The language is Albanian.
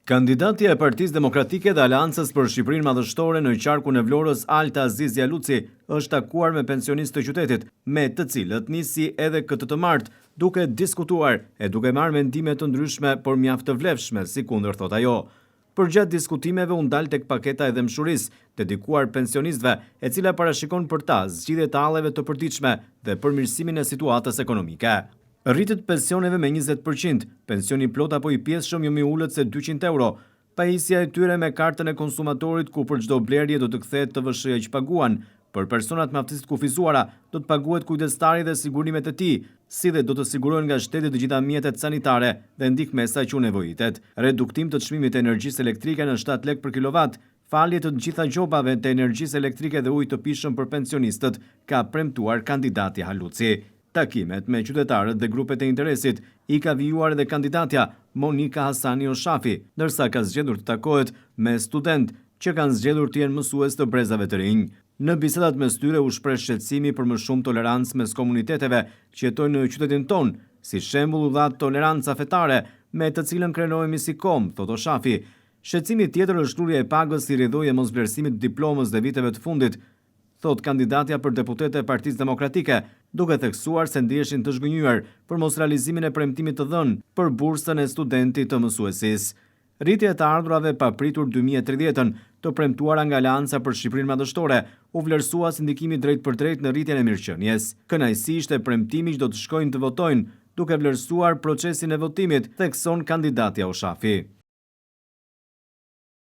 Kandidatja e Partisë Demokratike dhe Aleancës për Shqipërinë Madhështore në qarkun e Vlorës, Alta Azizia Luci, është takuar me pensionistë të qytetit, me të cilët nisi edhe këtë të martë, duke diskutuar e duke marrë mendime të ndryshme, por mjaft të vlefshme, sikundër thot ajo. Përgjatë diskutimeve u ndal tek paketa e dëmshurisë, dedikuar pensionistëve, e cila parashikon për ta zgjidhje të halleve të përditshme dhe përmirësimin e situatës ekonomike. Rritet pensioneve me 20%, pensioni plot apo i pjesëshëm jo më ulët se 200 euro, pajisja e tyre me kartën e konsumatorit ku për çdo blerje do të kthehet TVSH-ja që paguan, për personat me aftësi të kufizuara do të paguhet kujdestari dhe sigurimet e tij, si dhe do të sigurohen nga shteti të gjitha mjetet sanitare dhe ndihmesa që u nevojitet. Reduktim të çmimit të energjisë elektrike në 7 lekë për kilovat, falje të gjitha gjobave të energjisë elektrike dhe ujit të pishëm për pensionistët, ka premtuar kandidati Haluci. Takimet me qytetarët dhe grupet e interesit i ka vijuar edhe kandidatja Monika Hasani Oshafi, ndërsa ka zgjedhur të takohet me student që kanë zgjedhur të jenë mësues të brezave të rinj. Në bisedat mes tyre u shpreh shqetësimi për më shumë tolerancë mes komuniteteve që jetojnë në qytetin tonë, si shembull u dha toleranca fetare, me të cilën krenohemi si kom, thot Oshafi. Shqetësimi tjetër është lurja e pagës si rrjedhoi e mosvlerësimit të diplomës dhe viteve të fundit, thot kandidatja për deputete e Partisë Demokratike, duke theksuar se ndiheshin të zhgënjur për mos realizimin e premtimit të dhënë për bursën e studentit të mësuesis. Rritja e të ardhurave papritur 2030-ën, të premtuara nga Aleanca për Shqipërinë Madhështore, u vlerësua si ndikimi drejt për drejt në rritjen e mirëqenies. Kënaqësi ishte premtimi që do të shkojnë të votojnë, duke vlerësuar procesin e votimit, thekson kandidatja Oshafi.